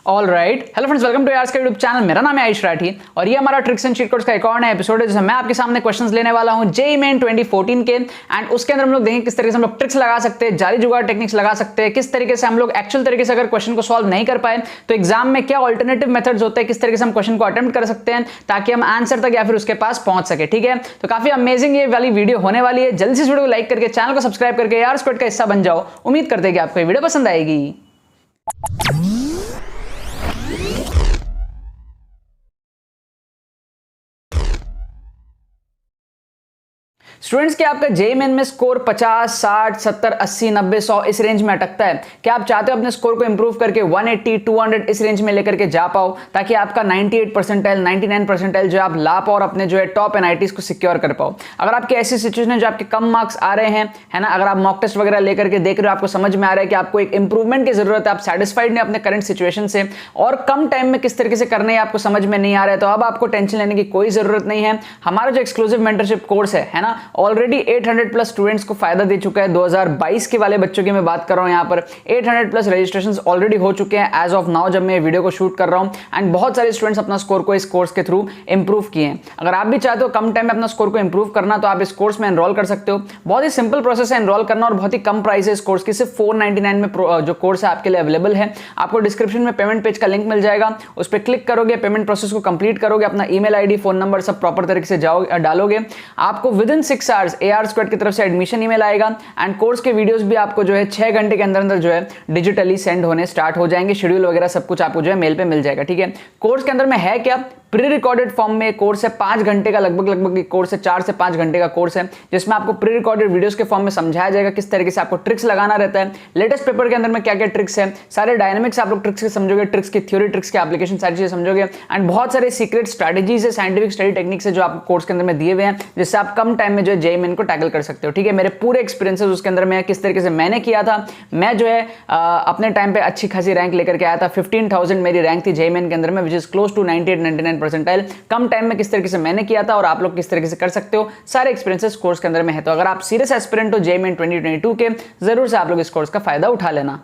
All right, hello friends, welcome to यार्स का YouTube channel. मेरा नाम है आयुष राठी और ये हमारा ट्रिक्स एंड चीट कोड्स का एक और नया एपिसोड है जिसमें मैं आपके सामने क्वेश्चंस लेने वाला हूं जेईई मेन 2014 के। एंड उसके अंदर हम लोग देखेंगे किस तरीके से हम लोग ट्रिक्स लगा सकते हैं, जाली जुगाड़ टेक्निक्स लगा सकते हैं, किस तरीके से हम लोग एक्चुअल तरीके से अगर क्वेश्चन को सॉल्व नहीं कर पाए तो एग्जाम में क्या ऑल्टरनेटिव मेथड्स होते हैं, किस तरीके से हम क्वेश्चन को अटेम्प्ट कर सकते हैं ताकि हम आंसर तक या फिर उसके पास पहुंच सके। ठीक है, तो काफी अमेजिंग ये वाली वीडियो होने वाली है। जल्दी से इस वीडियो को लाइक करके चैनल को सब्सक्राइब करके यार स्क्वाड का हिस्सा बन जाओ। उम्मीद करते हैं कि आपको ये वीडियो पसंद आएगी। स्टूडेंट्स, क्या आपका जेईई मेन में स्कोर 50, 60, 70, 80, 90, 100 इस रेंज में अटकता है? क्या आप चाहते हो अपने स्कोर को इंप्रूव करके 180, 200 इस रेंज में लेकर के जा पाओ ताकि आपका 98 परसेंटाइल, 99 परसेंटाइल जो आप ला पाओ और अपने जो है टॉप एनआईटीज को सिक्योर कर पाओ? अगर आपकी ऐसी सिचुएशन है जो आपके कम मार्क्स आ रहे हैं, है ना, अगर आप मॉक टेस्ट वगैरह लेकर के देख रहे हो, आपको समझ में आ रहा है कि आपको एक इंप्रूवमेंट की जरूरत है, आप सेटिस्फाइड नहीं अपने करंट सिचुएशन से और कम टाइम में किस तरीके से करना है आपको समझ में नहीं आ रहा है, तो अब आपको टेंशन लेने की कोई जरूरत नहीं है। हमारा जो एक्सक्लूसिव मेंटरशिप कोर्स है ना, ऑलरेडी 800 प्लस स्टूडेंट्स को फायदा दे चुका है। 2022 के वाले बच्चों की मैं बात कर रहा हूं, यहां पर 800 प्लस रजिस्ट्रेशंस ऑलरेडी हो चुके हैं एज ऑफ नाउ जब मैं वीडियो को शूट कर रहा हूं। एंड बहुत सारे स्टूडेंट्स अपना स्कोर को इस कोर्स के थ्रू इंप्रूव किए हैं। अगर आप भी चाहते हो कम टाइम में अपना स्कोर को इंप्रूव करना तो आप इस कोर्स में एनरोल कर सकते हो। बहुत ही सिंपल प्रोसेस है एनरोल करना और बहुत ही कम प्राइस है इस कोर्स की। सिर्फ 499 में जो कोर्स है आपके लिए अवेलेबल है। आपको डिस्क्रिप्शन में पेमेंट पेज का लिंक मिल जाएगा, उस पर क्लिक करोगे, पेमेंट प्रोसेस को कंप्लीट करोगे, अपना ईमेल आईडी, फोन नंबर सब प्रॉपर तरीके से डालोगे, आपको with in 6 hours AR squad की तरफ से एडमिशन ईमेल आएगा। एंड कोर्स के वीडियोस भी आपको जो है 6 घंटे के अंदर अंदर जो है डिजिटली सेंड होने स्टार्ट हो जाएंगे। शेड्यूल वगैरह सब कुछ आपको जो है मेल पे मिल जाएगा। ठीक है, कोर्स के अंदर में है क्या, प्री रिकॉर्डेड फॉर्म में कोर्स है। 5 घंटे का लगभग कोर्स है, 4 से 5 घंटे का कोर्स है जिसमें आपको प्री रिकॉर्डेड वीडियोस के फॉर्म में समझाया जाएगा किस तरीके से आपको ट्रिक्स लगाना रहता है। लेटेस्ट पेपर के अंदर में क्या क्या ट्रिक्स है, सारे डायनेमिक्स आप लोग ट्रिक्स के समझोगे, ट्रिक्स की थ्योरी, ट्रिक्स की एप्लीकेशन, सारी चीजें समझोगे। एंड बहुत सारे सीक्रेट स्ट्रेटेजीज है, साइंटिफिक स्टडी टेक्निक्स है जो आपको कोर्स के अंदर में दिए हुए हैं जिससे आप कम टाइम में जो है जेईई मेन को टैकल कर सकते हो। ठीक है, मेरे पूरे एक्सपीरियंसेस उसके अंदर में किस तरीके से मैंने किया था। मैं जो है अपने टाइम पे अच्छी खासी रैंक लेकर के आया था। 15,000 मेरी रैंक थी जेईई मेन के अंदर में, which is close to 98, 99 percentile. कम टाइम में किस तरीके से मैंने किया था और आप लोग किस तरीके से कर सकते हो, सारे एक्सपीरियंसेस कोर्स के अंदर में है। तो अगर आप सीरियस एस्पिरेंट हो जेईई मेन 2022 के, जरूर से आप लोग इस कोर्स का फायदा उठा लेना।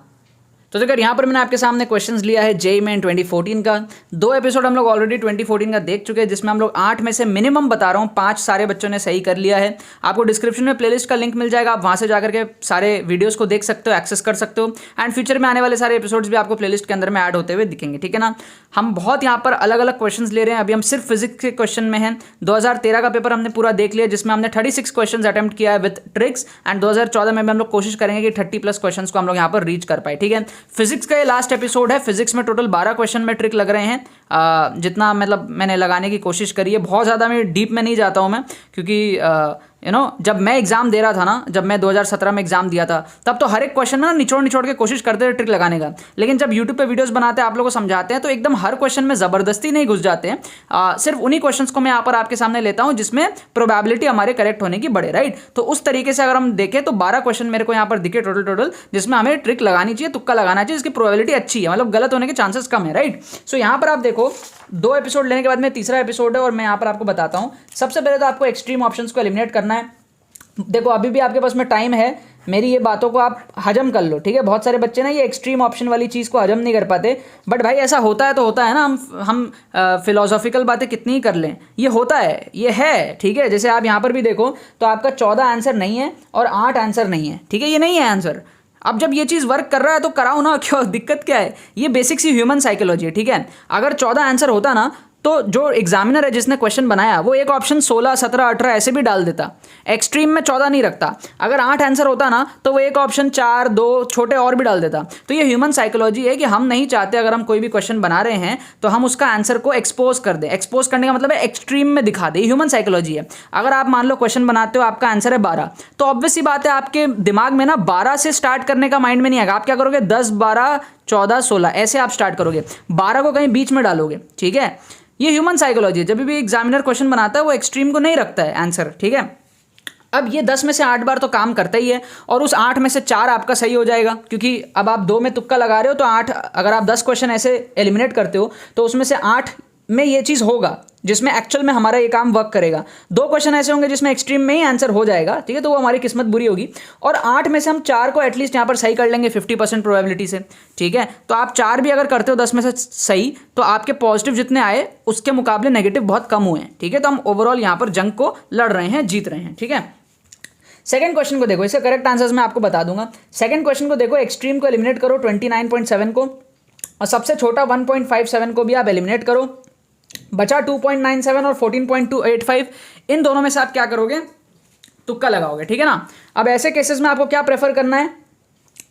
तो अगर यहाँ पर मैंने आपके सामने क्वेश्चंस लिया है जेईई मेन 2014 का। 2 एपिसोड हम लोग ऑलरेडी 2014 का देख चुके हैं जिसमें हम लोग 8 में से मिनिमम बता रहा हूँ 5 सारे बच्चों ने सही कर लिया है। आपको डिस्क्रिप्शन में प्लेलिस्ट का लिंक मिल जाएगा, आप वहाँ से जाकर के सारे वीडियोस को देख सकते हो, एक्सेस कर सकते हो। एंड फ्यूचर में आने वाले सारे एपिसोड्स भी आपको प्लेलिस्ट के अंदर में ऐड होते हुए दिखेंगे। ठीक है ना, हम बहुत यहाँ पर अलग अलग क्वेश्चन ले रहे हैं। अभी हम सिर्फ फिजिक्स के क्वेश्चन में हैं। 2013 का पेपर हमने पूरा देख लिया जिसमें हमने 36 क्वेश्चन अटेम्प्ट किया है विद ट्रिक्स। एंड 2014 में भी हम लोग कोशिश करेंगे कि 30+ क्वेश्चन को हम लोग यहाँ पर रीच कर पाए। ठीक है, फिजिक्स का ये लास्ट एपिसोड है। फिजिक्स में टोटल 12 क्वेश्चन में ट्रिक लग रहे हैं। जितना मतलब मैंने लगाने की कोशिश करी है, बहुत ज़्यादा मैं डीप में नहीं जाता हूँ मैं, क्योंकि जब मैं एग्जाम दे रहा था ना, जब मैं 2017 में एग्जाम दिया था तब तो हर एक क्वेश्चन में ना निचोड़ के कोशिश करते थे ट्रिक लगाने का। लेकिन जब यूट्यूब पे वीडियोस बनाते हैं, आप लोगों को समझाते हैं, तो एकदम हर क्वेश्चन में ज़बरदस्ती नहीं घुस जाते हैं। सिर्फ उन्हीं क्वेश्चंस को मैं यहाँ पर आपके सामने लेता हूँ जिसमें प्रोबेबिलिटी हमारे करेक्ट होने की बढ़े, राइट। तो उस तरीके से अगर हम देखें तो 12 क्वेश्चन मेरे को यहाँ पर दिखे टोटल जिसमें हमें ट्रिक लगानी चाहिए, तुक्का लगाना चाहिए, जिसकी प्रोबेबिलिटी अच्छी है, मतलब गलत होने के चांसेस कम है, राइट। सो यहाँ पर आप देखो 2 एपिसोड लेने के बाद में तीसरा एपिसोड है और मैं यहाँ पर आपको बताता हूँ। सबसे पहले तो आपको एक्सट्रीम ऑप्शंस को एलिमिनेट करना है। देखो अभी भी आपके पास में टाइम है, मेरी ये बातों को आप हजम कर लो। ठीक है, बहुत सारे बच्चे ना ये एक्सट्रीम ऑप्शन वाली चीज़ को हजम नहीं कर पाते, बट भाई ऐसा होता है तो होता है ना। हम फिलोसॉफिकल बातें कितनी ही कर लें, ये होता है, ये है। ठीक है, जैसे आप यहाँ पर भी देखो तो आपका 14 आंसर नहीं है और 8 आंसर नहीं है। ठीक है, ये नहीं है आंसर। अब जब ये चीज़ वर्क कर रहा है तो कराओ ना, क्यों, दिक्कत क्या है? ये बेसिक सी ह्यूमन साइकोलॉजी है। ठीक है, अगर 14 आंसर होता ना तो जो एग्जामिनर है जिसने क्वेश्चन बनाया वो एक ऑप्शन 16, 17, 18 ऐसे भी डाल देता, एक्सट्रीम में 14 नहीं रखता। अगर 8 आंसर होता ना तो वो एक ऑप्शन 4, 2 छोटे और भी डाल देता। तो ये ह्यूमन साइकोलॉजी है कि हम नहीं चाहते अगर हम कोई भी क्वेश्चन बना रहे हैं तो हम उसका आंसर को एक्सपोज कर दें। एक्सपोज करने का मतलब है एक्सट्रीम में दिखा दे, ह्यूमन साइकोलॉजी है। अगर आप मान लो क्वेश्चन बनाते हो, आपका आंसर है 12, तो ऑब्वियस सी बात है आपके दिमाग में ना 12 से स्टार्ट करने का माइंड में नहीं आएगा। आप क्या करोगे, 10, 12, 14, 16 ऐसे आप स्टार्ट करोगे, 12 को कहीं बीच में डालोगे। ठीक है, ये ह्यूमन साइकोलॉजी है। जब भी एग्जामिनर क्वेश्चन बनाता है वो एक्सट्रीम को नहीं रखता है आंसर। ठीक है, अब ये 10 में से 8 बार तो काम करता ही है और उस 8 में से 4 आपका सही हो जाएगा, क्योंकि अब आप 2 में तुक्का लगा रहे हो तो 8, अगर आप 10 क्वेश्चन ऐसे एलिमिनेट करते हो तो उसमें से 8 में ये चीज़ होगा जिसमें एक्चुअल में हमारा ये काम वर्क करेगा, 2 क्वेश्चन ऐसे होंगे जिसमें एक्सट्रीम में ही आंसर हो जाएगा, ठीक है, तो वो हमारी किस्मत बुरी होगी। और 8 में से हम 4 को एटलीस्ट यहाँ पर सही कर लेंगे 50% प्रोबेबिलिटी से, ठीक है। तो आप 4 भी अगर करते हो 10 में से सही, तो आपके पॉजिटिव जितने आए उसके मुकाबले नेगेटिव बहुत कम हुए हैं, ठीक है। तो हम ओवरऑल यहाँ पर जंग को लड़ रहे हैं, जीत रहे हैं, ठीक है। सेकंड क्वेश्चन को देखो, इसका करेक्ट आंसर्स मैं आपको बता दूंगा। सेकंड क्वेश्चन को देखो, एक्सट्रीम को एलिमिनेट करो 29.7 को, और सबसे छोटा 1.57 को भी आप एलिमिनेट करो, बचा 2.97 और 14.285। इन दोनों में से आप क्या करोगे, तुक्का लगाओगे, ठीक है ना। अब ऐसे केसेस में आपको क्या प्रेफर करना है,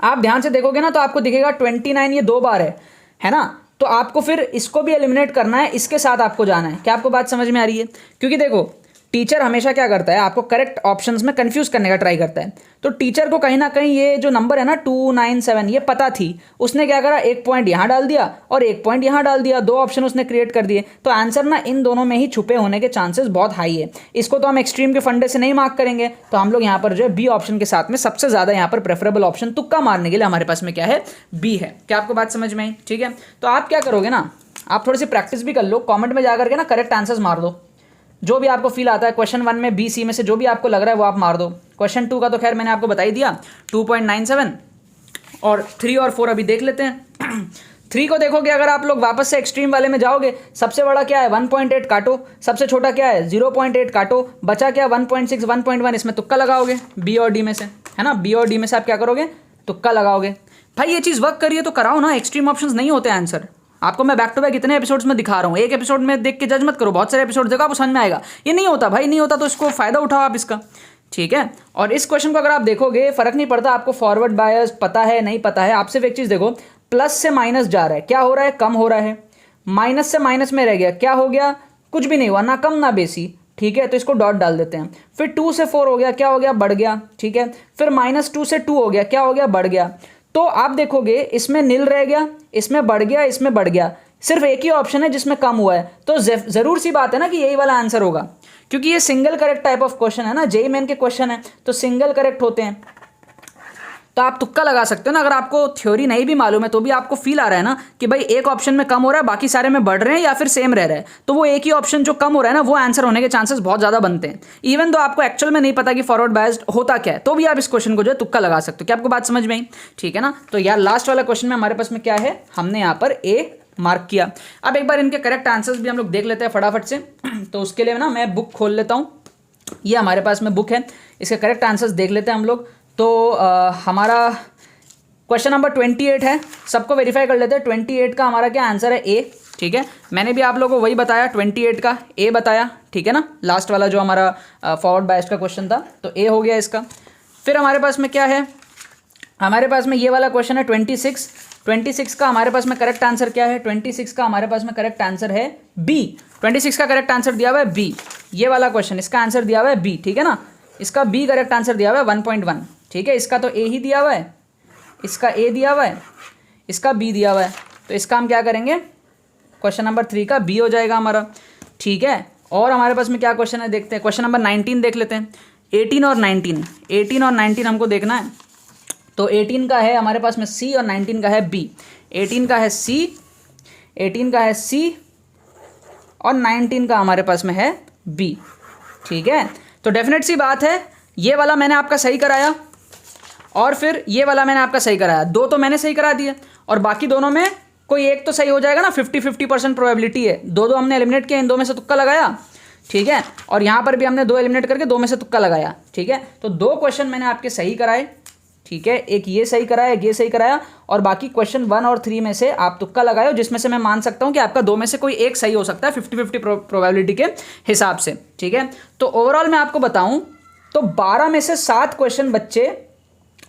आप ध्यान से देखोगे ना तो आपको दिखेगा 29 ये 2 बार है ना, तो आपको फिर इसको भी एलिमिनेट करना है, इसके साथ आपको जाना है। क्या आपको बात समझ में आ रही है? क्योंकि देखो टीचर हमेशा क्या करता है, आपको करेक्ट ऑप्शंस में कंफ्यूज करने का ट्राई करता है। तो टीचर को कहीं ना कहीं ये जो नंबर है ना 297 ये पता थी, उसने क्या करा, 1 पॉइंट यहाँ डाल दिया और 1 पॉइंट यहाँ डाल दिया, 2 ऑप्शन उसने क्रिएट कर दिए। तो आंसर ना इन दोनों में ही छुपे होने के चांसेस बहुत हाई है। इसको तो हम एक्सट्रीम के फंडे से नहीं मार्क करेंगे, तो हम लोग यहाँ पर जो है बी ऑप्शन के साथ में सबसे ज़्यादा यहाँ पर प्रेफरेबल ऑप्शन तुक्का मारने के लिए हमारे पास में क्या है, बी है। क्या आपको बात समझ में आई? ठीक है, तो आप क्या करोगे ना, आप थोड़ी सी प्रैक्टिस भी कर लो, कॉमेंट में जाकर के ना करेक्ट आंसर्स मार दो, जो भी आपको फील आता है। क्वेश्चन 1 में बी सी में से जो भी आपको लग रहा है वो आप मार दो। क्वेश्चन 2 का तो खैर मैंने आपको बता ही दिया 2.97, और 3 और 4 अभी देख लेते हैं। 3 को देखोगे अगर आप लोग वापस से एक्सट्रीम वाले में जाओगे, सबसे बड़ा क्या है 1.8 काटो, सबसे छोटा क्या है 0.8 काटो, बचा क्या 1.6 1.1, इसमें तुक्का लगाओगे बी और डी में से, है ना। बी और डी में से आप क्या करोगे, तुक्का लगाओगे। भाई ये चीज़ वर्क करिए तो कराओ ना, एक्सट्रीम ऑप्शंस नहीं होते आंसर। आपको मैं बैक टू बैक इतने एपिसोड्स में दिखा रहा हूँ, एक एपिसोड में देख के जज मत करो, बहुत सारे एपिसोड देखो आपको समझ में आएगा। ये नहीं होता भाई, नहीं होता तो इसको फायदा उठाओ आप इसका, ठीक है। और इस क्वेश्चन को अगर आप देखोगे फर्क नहीं पड़ता आपको फॉरवर्ड बायस पता है नहीं पता है, आप सिर्फ एक चीज़ देखो, प्लस से माइनस जा रहा है, क्या हो रहा है, कम हो रहा है। माइनस से माइनस में रह गया, क्या हो गया, कुछ भी नहीं हुआ, ना कम ना बेसी, ठीक है। तो इसको डॉट डाल देते हैं। फिर 2 से 4 हो गया, क्या हो गया, बढ़ गया, ठीक है। फिर -2 से 2 हो गया, क्या हो गया, बढ़ गया। तो आप देखोगे इसमें नील रह गया, इसमें बढ़ गया, इसमें बढ़ गया, सिर्फ एक ही ऑप्शन है जिसमें कम हुआ है। तो जरूर सी बात है ना कि यही वाला आंसर होगा, क्योंकि ये single correct type of question है ना, जेईई मेन के क्वेश्चन है तो सिंगल करेक्ट होते हैं। तो आप तुक्का लगा सकते हो ना, अगर आपको थ्योरी नहीं भी मालूम है तो भी आपको फील आ रहा है ना कि भाई एक ऑप्शन में कम हो रहा है, बाकी सारे में बढ़ रहे हैं या फिर सेम रह रहा है, तो वो एक ही ऑप्शन जो कम हो रहा है ना वो आंसर होने के चांसेस बहुत ज़्यादा बनते हैं। इवन तो आपको एक्चुअल में नहीं पता कि फॉरवर्ड बायस्ड होता क्या है, तो भी आप इस क्वेश्चन को जो है तुक्का लगा सकते हो। क्या आपको बात समझ में आई? ठीक है ना। तो यार लास्ट वाला क्वेश्चन में हमारे पास में क्या है, हमने यहाँ पर ए मार्क किया। अब एक बार इनके करेक्ट आंसर्स भी हम लोग देख लेते हैं फटाफट से। तो उसके लिए ना मैं बुक खोल लेता हूँ, ये हमारे पास में बुक है, इसके करेक्ट आंसर्स देख लेते हैं हम लोग। तो हमारा क्वेश्चन नंबर 28 है, सबको वेरीफाई कर लेते हैं। 28 का हमारा क्या आंसर है, ए, ठीक है। मैंने भी आप लोगों को वही बताया, 28 का ए बताया, ठीक है ना। लास्ट वाला जो हमारा फॉरवर्ड बायस्ड का क्वेश्चन था, तो ए हो गया इसका। फिर हमारे पास में क्या है, हमारे पास में ये वाला क्वेश्चन है 26 का हमारे पास में करेक्ट आंसर क्या है, 26 का हमारे पास में करेक्ट आंसर है बी। 26 का करेक्ट आंसर दिया हुआ है बी, ये वाला क्वेश्चन इसका आंसर दिया हुआ है बी, ठीक है ना। इसका बी करेक्ट आंसर दिया हुआ है 1.1, ठीक है। इसका तो ए ही दिया हुआ है, इसका ए दिया हुआ है, इसका बी दिया हुआ है, तो इसका हम क्या करेंगे, क्वेश्चन नंबर 3 का बी हो जाएगा हमारा, ठीक है। और हमारे पास में क्या क्वेश्चन है देखते हैं, क्वेश्चन नंबर 19 देख लेते हैं। 18 और 19 हमको देखना है। तो 18 का है हमारे पास में सी और 19 का है बी। 18 का है सी, 18 का है सी और 19 का हमारे पास में है बी, ठीक है। तो डेफिनेट सी बात है, ये वाला मैंने आपका सही कराया और फिर ये वाला मैंने आपका सही कराया, 2 तो मैंने सही करा दिए और बाकी दोनों में कोई एक तो सही हो जाएगा ना, 50-50% प्रोबेबिलिटी है। 2 हमने एलिमिनेट किया, इन 2 में से तुक्का लगाया, ठीक है। और यहाँ पर भी हमने 2 एलिमिनेट करके 2 में से तुक्का लगाया, ठीक है। तो 2 क्वेश्चन मैंने आपके सही कराए, ठीक है। एक ये सही कराया, एक ये सही कराया, और बाकी क्वेश्चन 1 और 3 में से आप तुक्का लगाए, जिसमें से मैं मान सकता हूँ कि आपका 2 में से कोई एक सही हो सकता है 50-50 प्रोबेबिलिटी के हिसाब से, ठीक है। तो ओवरऑल मैं आपको बताऊँ तो 12 में से 7 क्वेश्चन बच्चे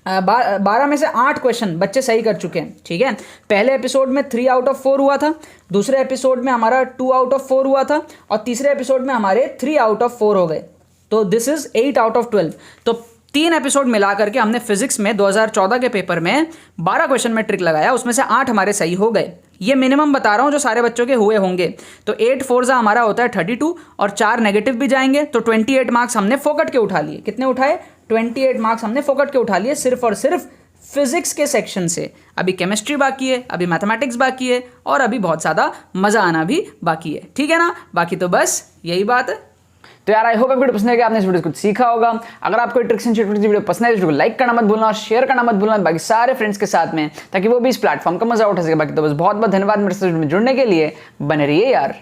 12 में से 8 क्वेश्चन बच्चे सही कर चुके हैं, ठीक है। पहले एपिसोड में 3 आउट ऑफ 4 हुआ था, दूसरे एपिसोड में हमारा 2 आउट ऑफ 4 हुआ था, और तीसरे एपिसोड में हमारे 3 आउट ऑफ 4 हो गए। तो दिस इज 8 आउट ऑफ 12। तो 3 एपिसोड मिला करके हमने फिजिक्स में 2014 के पेपर में 12 क्वेश्चन में ट्रिक लगाया, उसमें से 8 हमारे सही हो गए। ये मिनिमम बता रहा हूँ जो सारे बच्चों के हुए होंगे। तो 8 4 हमारा होता है 32, और 4 नेगेटिव भी जाएंगे, तो 28 मार्क्स हमने फोकट के उठा लिए। कितने उठाए, 28 मार्क्स हमने फोकट के उठा लिए, सिर्फ और सिर्फ फिजिक्स के सेक्शन से। अभी केमिस्ट्री बाकी है, अभी मैथमेटिक्स बाकी है और अभी बहुत ज़्यादा मज़ा आना भी बाकी है। ठीक है ना, बाकी तो बस यही बात है। तो यार आई होप वीडियो पसंद है कि आपने इस वीडियो कुछ सीखा होगा। अगर आपको ट्रिक्स एंड ट्रिक्स वीडियो पसंद है इस वीडियो को लाइक करना मत भूलना और शेयर करना मत भूलना बाकी सारे फ्रेंड्स के साथ में, ताकि वो भी इस प्लेटफॉर्म का मजा उठा सके। बाकी तो बस बहुत बहुत धन्यवाद मेरे साथ जुड़ने के लिए। बने रहिए यार।